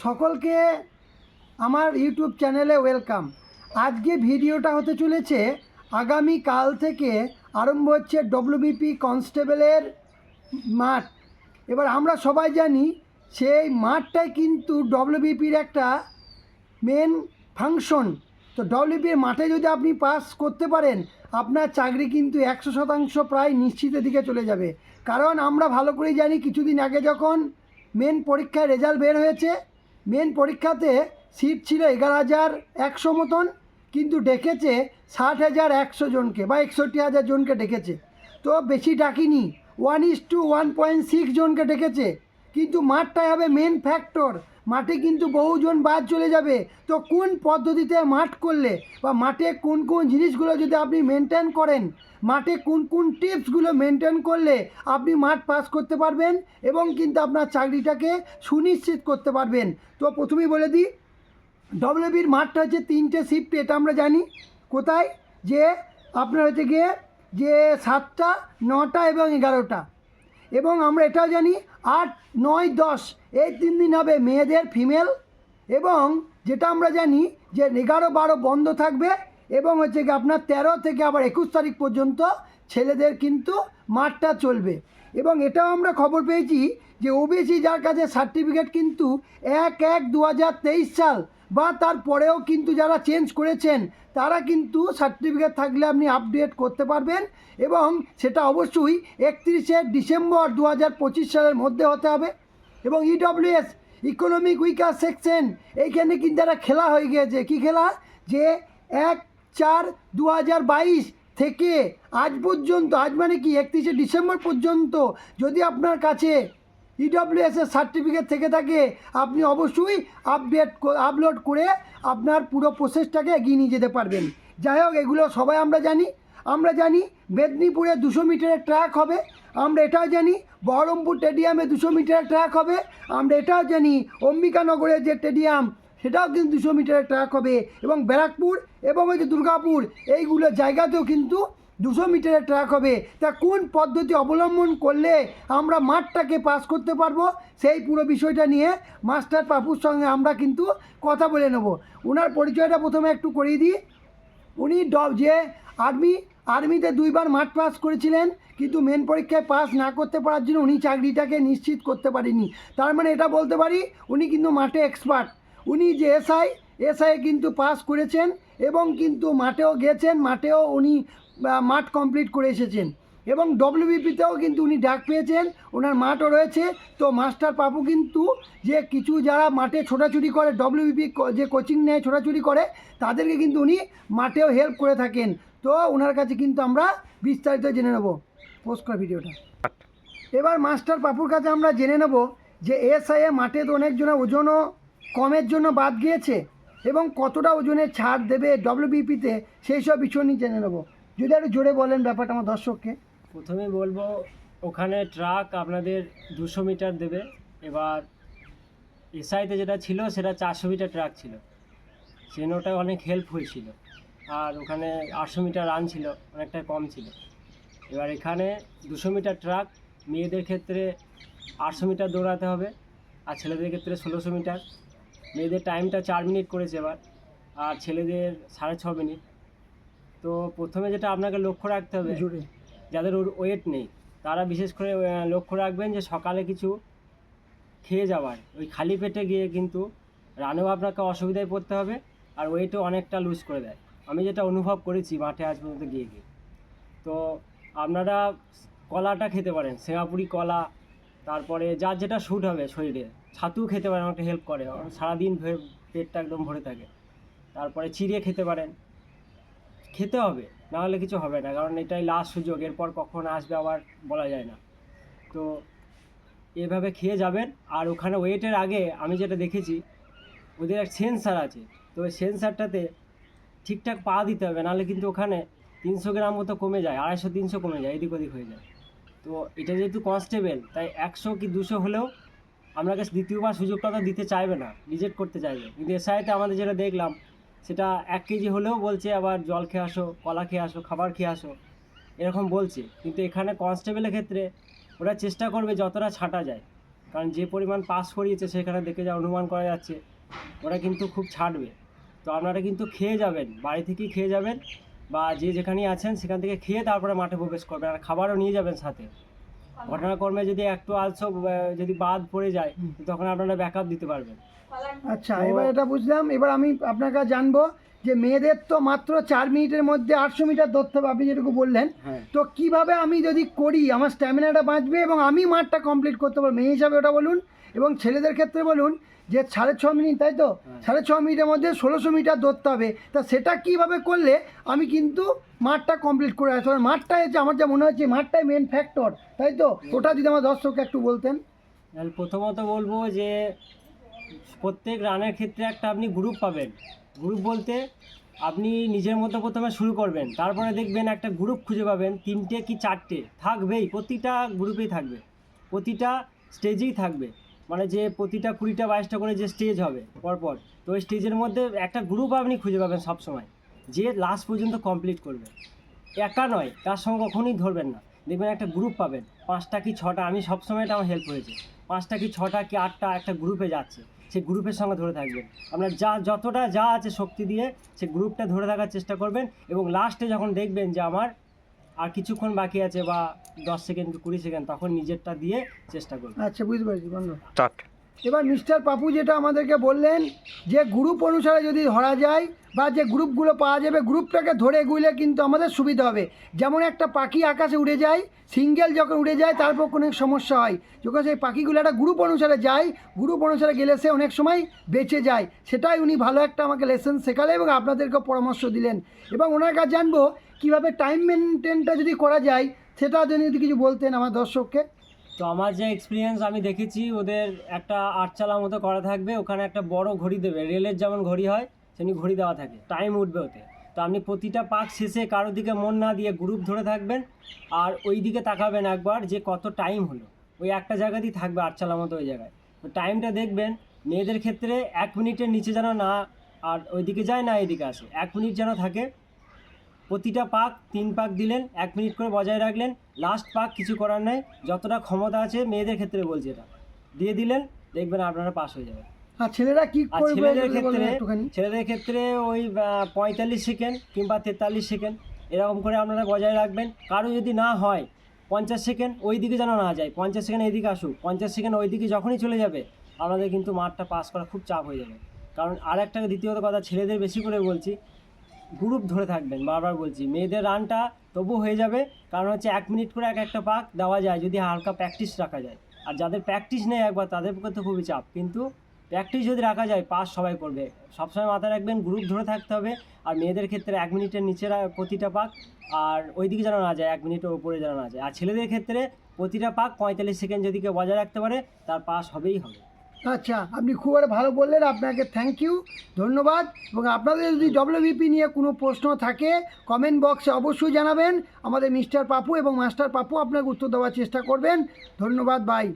সকলকে আমার ইউটিউব চ্যানেলে ওয়েলকাম। আজকে ভিডিওটা হতে চলেছে আগামী কাল থেকে আরম্ভ হচ্ছে ডব্লিউবিপি কনস্টেবলের মাঠ। এবার আমরা সবাই জানি সেই মাঠটাই কিন্তু ডব্লিউবিপির একটা মেন ফাংশন। তো ডব্লিউবিপির মাঠে যদি আপনি পাস করতে পারেন আপনার চাকরি কিন্তু 100% প্রায় নিশ্চিতের দিকে চলে যাবে। কারণ আমরা ভালো করেই জানি কিছুদিন আগে যখন মেন পরীক্ষায় রেজাল্ট বের হয়েছে, মেন পরীক্ষাতে সিট ছিল 11,100 মতন, কিন্তু ডেকেছে 60,100 জনকে বা 61,000 জনকে ডেকেছে। তো বেশি ডাকিনি, 1:1.6 জনকে ডেকেছে। কিন্তু মাঠটাই হবে মেন ফ্যাক্টর, মাঠে কিন্তু বহুজন বাদ চলে যাবে। তো কোন পদ্ধতিতে মাঠ করলে বা মাঠে কোন কোন জিনিসগুলো যদি আপনি মেনটেন করেন, মাঠে কোন কোন টিপসগুলো মেনটেন করলে আপনি মাঠ পাস করতে পারবেন এবং কিন্তু আপনার চাকরিটাকে সুনিশ্চিত করতে পারবেন। তো প্রথমেই বলে দিই, ডব্লিউবির মাঠটা হচ্ছে 3টে শিফট, এটা আমরা জানি। কোথায়? যে আপনার হচ্ছে গিয়ে যে 7টা, 9টা এবং 11টা। এবং আমরা এটাও জানি 8, 9, 10 এই 3 দিন হবে মেয়েদের ফিমেল। এবং যেটা আমরা জানি যে 11, 12 বন্ধ থাকবে এবং হচ্ছে কি আপনার 13 থেকে আবার 21 তারিখ পর্যন্ত ছেলেদের কিন্তু মাঠটা চলবে। এবং এটাও আমরা খবর পেয়েছি যে ওবিসি যার কাছে সার্টিফিকেট কিন্তু 1/1/2023 সাল বা তারপরেও কিন্তু যারা চেঞ্জ করেছেন তারা কিন্তু সার্টিফিকেট থাকলে আপনি আপডেট করতে পারবেন এবং সেটা অবশ্যই 31শে ডিসেম্বর 2025 সালের মধ্যে হতে হবে। এবং ইডব্লিউএস ইকোনমিক উইকার সেকশন এইখানে কিন্তু একটা খেলা হয়ে গিয়েছে। কি খেলা? যে 1/4/2022 থেকে আজ পর্যন্ত, আজ মানে কি 31শে ডিসেম্বর পর্যন্ত যদি আপনার কাছে ইডব্লিউএসের সার্টিফিকেট থেকে থাকে আপনি অবশ্যই আপলোড করে আপনার পুরো প্রসেসটাকে এগিয়ে নিয়ে যেতে পারবেন। যাই হোক, এগুলো সবাই আমরা জানি মেদিনীপুরে 200 মিটারের ট্র্যাক হবে। আমরা এটাও জানি বহরমপুর স্টেডিয়ামে 200 মিটারের ট্র্যাক হবে। আমরা এটাও জানি অম্বিকানগরের যে স্টেডিয়াম সেটাও কিন্তু 200 মিটারের ট্র্যাক হবে। এবং ব্যারাকপুর এবং ওই যে দুর্গাপুর এইগুলো জায়গাতেও কিন্তু 200 মিটারের ট্র্যাক হবে। তা কোন পদ্ধতি অবলম্বন করলে আমরা মাঠটাকে পাস করতে পারবো সেই পুরো বিষয়টা নিয়ে মাস্টার পাপুর সঙ্গে আমরা কিন্তু কথা বলে নেব। ওনার পরিচয়টা প্রথমে একটু করিয়ে দিই। উনি যে আর্মিতে 2বার মাঠ পাস করেছিলেন, কিন্তু মেন পরীক্ষায় পাস না করতে পারার জন্য উনি চাকরিটাকে নিশ্চিত করতে পারেনি। তার মানে এটা বলতে পারি উনি কিন্তু মাঠে এক্সপার্ট। উনি যে এসআই কিন্তু পাস করেছেন এবং কিন্তু মাঠেও গেছেন, মাঠেও উনি মাঠ কমপ্লিট করে এসেছেন। এবং ডব্লিউবিপিতেও কিন্তু উনি ডাক পেয়েছেন, ওনার মাঠও রয়েছে। তো মাস্টার পাপু কিন্তু যে কিছু যারা মাঠে ছোটাছুটি করে, ডব্লিউবিপি যে কোচিং নেয় ছোটাছুটি করে, তাদেরকে কিন্তু উনি মাঠেও হেল্প করে থাকেন। তো ওনার কাছে কিন্তু আমরা বিস্তারিত জেনে নেব। পোস্ট করা ভিডিওটা এবার মাস্টার পাপুর কাছে আমরা জেনে নেব যে এসআইএ মাঠে তো অনেকজনের ওজনও কমের জন্য বাদ গিয়েছে এবং কতটা ওজনের ছাড় দেবে ডব্লিউবিপিতে সেই সব বিষয় নিয়ে জেনে নেব। যদি একটু জোরে বলেন ব্যাপারটা আমার দর্শককে। প্রথমে বলবো, ওখানে ট্রাক আপনাদের 200 মিটার দেবে। এবার এসআইতে যেটা ছিল সেটা 400 মিটার ট্রাক ছিল, সেনোটা অনেক হেল্প হয়েছিল। আর ওখানে 800 মিটার রান ছিল, অনেকটা কম ছিল। এবার এখানে 200 মিটার ট্রাক, মেয়েদের ক্ষেত্রে 800 মিটার দৌড়াতে হবে আর ছেলেদের ক্ষেত্রে 1600 মিটার। মেয়েদের টাইমটা 4 মিনিট করেছে এবার, আর ছেলেদের 6.5 মিনিট। তো প্রথমে যেটা আপনাকে লক্ষ্য রাখতে হবে, যাদের ওয়েট নেই তারা বিশেষ করে লক্ষ্য রাখবেন যে সকালে কিছু খেয়ে যাওয়ার, ওই খালি পেটে গিয়ে কিন্তু রানেও আপনাকে অসুবিধায় পড়তে হবে আর ওয়েটও অনেকটা লুজ করে দেয়। আমি যেটা অনুভব করেছি মাঠে আজ পর্যন্ত গিয়ে। তো আপনারা কলাটা খেতে পারেন, সিঙ্গাপুরি কলা, তারপরে যার যেটা শ্যুট হবে শরীরে, ছাতু খেতে পারেন, অনেকটা হেল্প করে, সারাদিন পেটটা একদম ভরে থাকে। তারপরে চিড়ে খেতে পারেন, খেতে হবে, নাহলে কিছু হবে না, কারণ এটাই লাস্ট সুযোগ, এরপর কখন আসবে আবার বলা যায় না। তো এভাবে খেয়ে যাবেন। আর ওখানে ওয়েটের আগে আমি যেটা দেখেছি ওদের এক সেন্সার আছে, তো ওই সেন্সারটাতে ঠিকঠাক পা দিতে হবে, নাহলে কিন্তু ওখানে 300 গ্রাম মতো কমে যায়, 250-300 কমে যায়, এদিক ওদিক হয়ে যায়। তো এটা যেহেতু কনস্টেবল, তাই 100 কি 200 হলেও আপনাকে দ্বিতীয়বার সুযোগটা তো দিতে চাইবে না, রিজেক্ট করতে চাইবে। কিন্তু এসআইতে আমাদের যেটা দেখলাম সেটা 1 কেজি হলেও বলছে আবার জল খেয়ে আসো, কলা খেয়ে আসো, খাবার খেয়ে আসো, এরকম বলছে। কিন্তু এখানে কনস্টেবলের ক্ষেত্রে ওরা চেষ্টা করবে যতটা ছাঁটা যায়। কারণ যে পরিমাণ পাস করিয়েছে সেখানে দেখে যা অনুমান করা যাচ্ছে ওরা কিন্তু খুব ছাড়বে। তো আপনারা কিন্তু খেয়ে যাবেন, বাড়ি থেকেই খেয়ে যাবেন, বা যে যেখানেই আছেন সেখান থেকে খেয়ে তারপরে মাঠে প্রবেশ করবেন, আর খাবারও নিয়ে যাবেন সাথে। ঘটনাক্রমে যদি একটু আলসো যদি বাদ পড়ে যায় তখন আপনারা ব্যাকআপ দিতে পারবেন। আচ্ছা, এবার এটা বুঝলাম। এবার আমি আপনার কাছে জানবো যে মেয়েদের তো মাত্র 4 মিনিটের মধ্যে 800 মিটার দৌড়তে হবে, আপনি যেটুকু বললেন। হ্যাঁ, তো কিভাবে আমি যদি করি আমার স্ট্যামিনাটা বাঁচবে এবং আমি মাঠটা কমপ্লিট করতে পারবো, মেয়ে হিসাবে ওটা বলুন। এবং ছেলেদের ক্ষেত্রে বলুন যে 6.5 মিনিট, তাই তো? 6.5 মিনিটের মধ্যে 1600 মিটার দৌড়তে হবে। তা সেটা কিভাবে করলে আমি কিন্তু মাঠটা কমপ্লিট করে আসবো? মাঠটাই হচ্ছে আমার যা মনে হচ্ছে, মাঠটাই মেন ফ্যাক্টর, তাই তো? ওটা যদি আমার দর্শককে একটু বলতেন। তাহলে প্রথমত বলবো যে প্রত্যেক রানের ক্ষেত্রে একটা আপনি গ্রুপ পাবেন। গ্রুপ বলতে আপনি নিজের মতো প্রথমে শুরু করবেন, তারপরে দেখবেন একটা গ্রুপ খুঁজে পাবেন, 3টে কি 4টে থাকবেই, প্রতিটা গ্রুপেই থাকবে, প্রতিটা স্টেজেই থাকবে। মানে যে প্রতিটা 20টা 22টা করে যে স্টেজ হবে পরপর, তো ওই স্টেজের মধ্যে একটা গ্রুপ আপনি খুঁজে পাবেন সবসময়, যে লাস্ট পর্যন্ত কমপ্লিট করবে। একা নয়, তার সঙ্গে কখনোই ধরবেন না, দেখবেন একটা গ্রুপ পাবেন, 5টা কি 6টা, আমি সবসময় এটা আমার হেল্প হয়েছে, 5টা কি 6টা কি 8টা একটা গ্রুপে যাচ্ছে, সেই গ্রুপের সঙ্গে ধরে থাকবেন। আপনার যতটা যা আছে শক্তি দিয়ে সেই গ্রুপটা ধরে থাকার চেষ্টা করবেন, এবং লাস্টে যখন দেখবেন যে আমার আর কিছুক্ষণ বাকি আছে বা 10 সেকেন্ড কি 20 সেকেন্ড, তখন নিজেরটা দিয়ে চেষ্টা করবেন। আচ্ছা, বুঝতে পারছি বন্ধু। স্টার্ট। এবার মিস্টার পাপু যেটা আমাদেরকে বললেন যে গ্রুপ অনুসারে যদি ধরা যায় বা যে গ্রুপগুলো পাওয়া যাবে, গ্রুপটাকে ধরে এগুলে কিন্তু আমাদের সুবিধা হবে। যেমন একটা পাখি আকাশে উড়ে যায়, সিঙ্গেল যখন উড়ে যায় তারপর অনেক সমস্যা হয়, যখন সেই পাখিগুলো একটা গ্রুপ অনুসারে যায়, গ্রুপ অনুসারে গেলে সে অনেক সময় বেঁচে যায়। সেটাই উনি ভালো একটা আমাকে লেসন শেখালেন এবং আপনাদেরকে পরামর্শ দিলেন। এবং ওনার কাছে জানবো কীভাবে টাইম মেনটেনটা যদি করা যায়, সেটা যদি কিছু বলতেন আমার দর্শককে। তো আমার যে এক্সপিরিয়েন্স আমি দেখেছি, ওদের একটা 8 চালা মতো করা থাকবে, ওখানে একটা বড় ঘড়ি দেবে, রেলের যেমন ঘড়ি হয় সেমনি ঘড়ি দেওয়া থাকে, টাইম উঠবে ওতে। তো আপনি প্রতিটা পাক শেষে কারোর দিকে মন না দিয়ে গ্রুপ ধরে থাকবেন, আর ওই দিকে তাকাবেন একবার যে কত টাইম হলো, ওই একটা জায়গাতেই থাকবে 8 চালা মতো ওই জায়গায়। তো টাইমটা দেখবেন, মেয়েদের ক্ষেত্রে 1 মিনিটের নিচে যেন না আর ওইদিকে যায় না এদিকে আসে, 1 মিনিট যেন থাকে। প্রতিটা পাক 3 পাক দিলেন, 1 মিনিট করে বজায় রাখলেন, লাস্ট পাক কিছু করার নেই, যতটা ক্ষমতা আছে মেয়েদের ক্ষেত্রে বলছি এটা দিয়ে দিলেন, দেখবেন আপনারা পাস হয়ে যাবে। আর ছেলেরা কি আর করবে একটুখানি? ছেলেদের ক্ষেত্রে ওই 45 সেকেন্ড কিংবা 43 সেকেন্ড এরকম করে আপনারা বজায় রাখবেন। কারো যদি না হয় 50 সেকেন্ড, ওই দিকে যেন না যায়, 50 সেকেন্ড এইদিকে আসুক, 50 সেকেন্ড ওই দিকে যখনই চলে যাবে আপনাদের কিন্তু মাঠটা পাস করা খুব চাপ হয়ে যাবে। কারণ আর একটা দ্বিতীয়ত কথা, ছেলেদের বেশি করে বলছি, গ্রুপ ধরে থাকবেন, বারবার বলছি। মেয়েদের রানটা তবু হয়ে যাবে, কারণ হচ্ছে 1 মিনিট করে একটা পাক দেওয়া যায় যদি হালকা প্র্যাকটিস রাখা যায়। আর যাদের প্র্যাকটিস নেই একবার, তাদের পক্ষে তো খুবই চাপ, কিন্তু প্র্যাকটিস যদি রাখা যায় পাস সবাই করবে। সবসময় মাথায় রাখবেন গ্রুপ ধরে থাকতে হবে। আর মেয়েদের ক্ষেত্রে 1 মিনিটের নিচে প্রতিটা পাক, আর ওইদিকে যেন না যায়, 1 মিনিটের ওপরে যেন না যায়। আর ছেলেদের ক্ষেত্রে প্রতিটা পাক 45 সেকেন্ড যদি কেউ বজায় রাখতে পারে তার পাস হবেই হবে। আচ্ছা, আপনি খুব ভালো বললেন, আপনাকে থ্যাংক ইউ, ধন্যবাদ। এবং আপনাদের যদি ডব্লিউবিপি নিয়ে কোনো প্রশ্ন থাকে কমেন্ট বক্সে অবশ্যই জানাবেন। আমাদের মিস্টার পাপু এবং মাস্টার পাপু আপনাকে উত্তর দেওয়ার চেষ্টা করবেন। ধন্যবাদ, বাই।